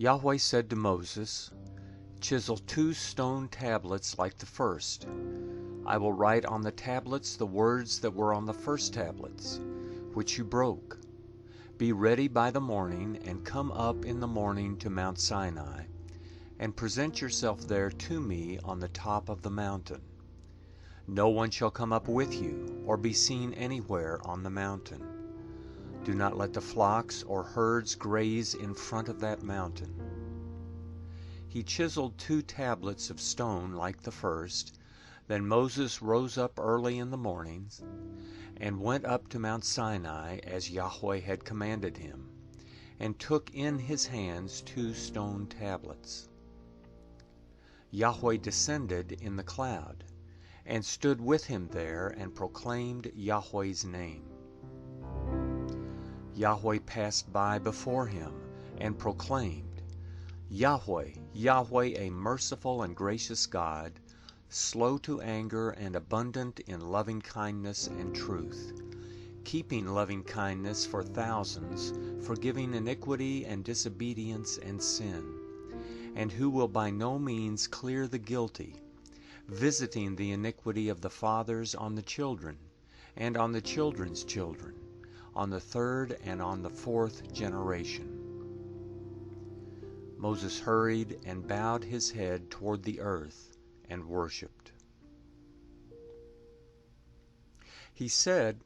Yahweh said to Moses, "Chisel 2 stone tablets like the first. I will write on the tablets the words that were on the first tablets, which you broke. Be ready by the morning, and come up in the morning to Mount Sinai, and present yourself there to me on the top of the mountain. No one shall come up with you, or be seen anywhere on the mountain. Do not let the flocks or herds graze in front of that mountain." He chiseled 2 tablets of stone like the first. Then Moses rose up early in the morning, and went up to Mount Sinai as Yahweh had commanded him, and took in his hands 2 stone tablets. Yahweh descended in the cloud, and stood with him there, and proclaimed Yahweh's name. Yahweh passed by before him, and proclaimed, "Yahweh, Yahweh, a merciful and gracious God, slow to anger and abundant in loving kindness and truth, keeping loving kindness for thousands, forgiving iniquity and disobedience and sin, and who will by no means clear the guilty, visiting the iniquity of the fathers on the children, and on the children's children, on the 3rd and on the 4th generation." Moses hurried and bowed his head toward the earth and worshipped. He said,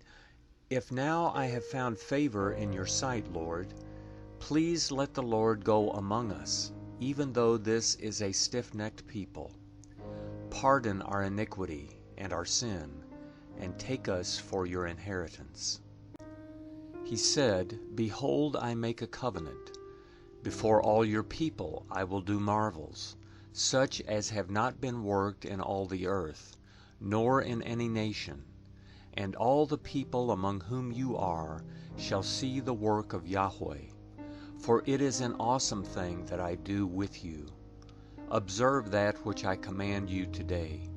"If now I have found favor in your sight, Lord, please let the Lord go among us, even though this is a stiff-necked people. Pardon our iniquity and our sin, and take us for your inheritance." He said, "Behold, I make a covenant. Before all your people I will do marvels, such as have not been worked in all the earth, nor in any nation. And all the people among whom you are shall see the work of Yahweh, for it is an awesome thing that I do with you. Observe that which I command you today.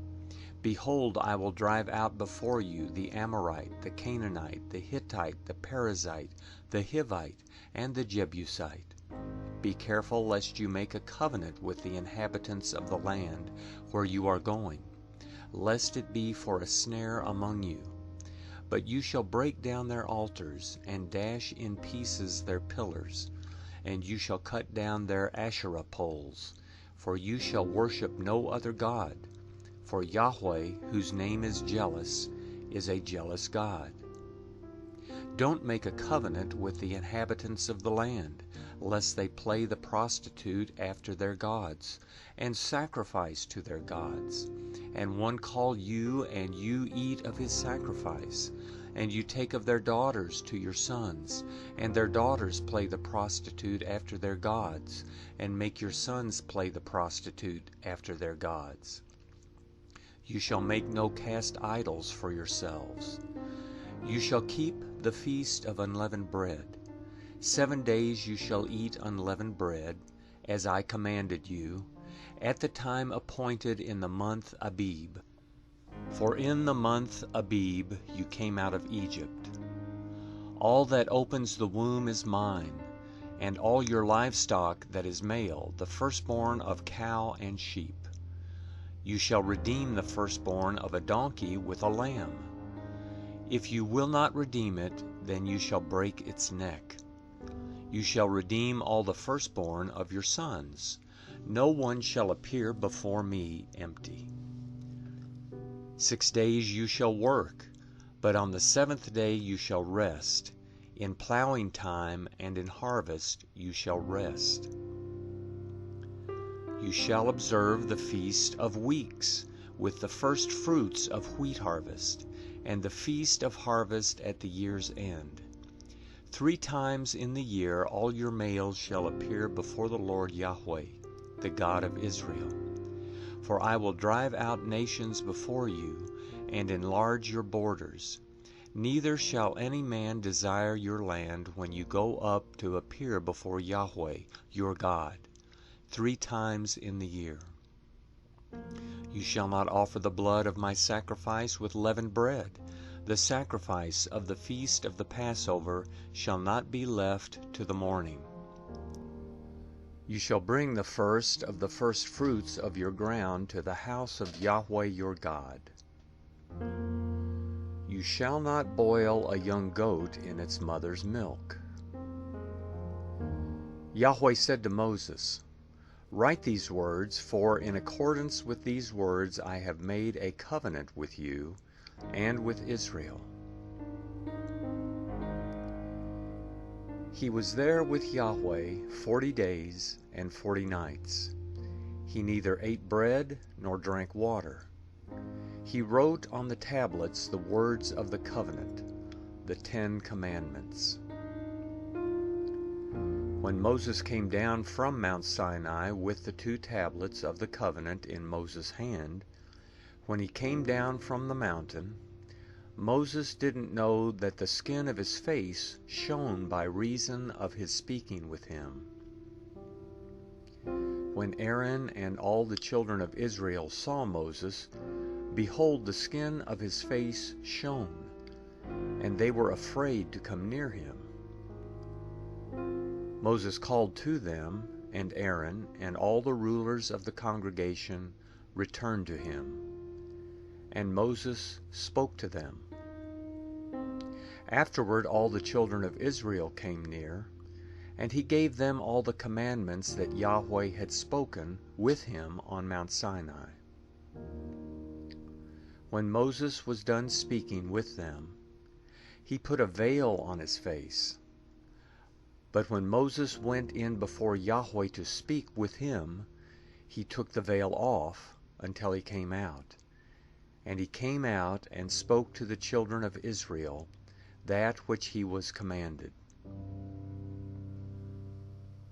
Behold, I will drive out before you the Amorite, the Canaanite, the Hittite, the Perizzite, the Hivite, and the Jebusite. Be careful lest you make a covenant with the inhabitants of the land where you are going, lest it be for a snare among you. But you shall break down their altars, and dash in pieces their pillars, and you shall cut down their Asherah poles, for you shall worship no other God. For Yahweh, whose name is jealous, is a jealous God. Don't make a covenant with the inhabitants of the land, lest they play the prostitute after their gods, and sacrifice to their gods, and one call you, and you eat of his sacrifice, and you take of their daughters to your sons, and their daughters play the prostitute after their gods, and make your sons play the prostitute after their gods. You shall make no cast idols for yourselves. You shall keep the feast of unleavened bread. 7 days you shall eat unleavened bread, as I commanded you, at the time appointed in the month Abib. For in the month Abib you came out of Egypt. All that opens the womb is mine, and all your livestock that is male, the firstborn of cow and sheep. You shall redeem the firstborn of a donkey with a lamb. If you will not redeem it, then you shall break its neck. You shall redeem all the firstborn of your sons. No one shall appear before me empty. 6 days you shall work, but on the 7th day you shall rest. In plowing time and in harvest you shall rest. You shall observe the feast of weeks, with the first fruits of wheat harvest, and the feast of harvest at the year's end. 3 times in the year all your males shall appear before the Lord Yahweh, the God of Israel. For I will drive out nations before you, and enlarge your borders. Neither shall any man desire your land when you go up to appear before Yahweh, your God, 3 times in the year. You shall not offer the blood of my sacrifice with leavened bread. The sacrifice of the feast of the Passover shall not be left to the morning. You shall bring the first of the firstfruits of your ground to the house of Yahweh your God. You shall not boil a young goat in its mother's milk. Yahweh said to Moses, Write these words, for in accordance with these words I have made a covenant with you and with Israel. He was there with Yahweh 40 days and 40 nights. He neither ate bread nor drank water. He wrote on the tablets the words of the covenant, the 10 Commandments. When Moses came down from Mount Sinai with the 2 tablets of the covenant in Moses' hand, when he came down from the mountain, Moses didn't know that the skin of his face shone by reason of his speaking with him. When Aaron and all the children of Israel saw Moses, behold, the skin of his face shone, and they were afraid to come near him. Moses called to them, and Aaron and all the rulers of the congregation returned to him. And Moses spoke to them. Afterward all the children of Israel came near, and he gave them all the commandments that Yahweh had spoken with him on Mount Sinai. When Moses was done speaking with them, he put a veil on his face. But when Moses went in before Yahweh to speak with him, he took the veil off until he came out. And he came out and spoke to the children of Israel that which he was commanded.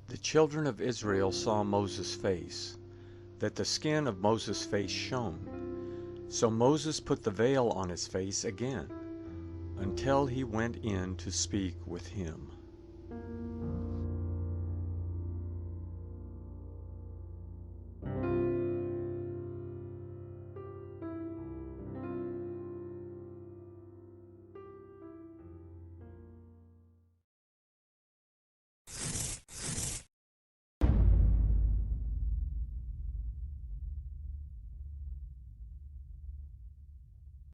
The children of Israel saw Moses' face, that the skin of Moses' face shone. So Moses put the veil on his face again, until he went in to speak with him.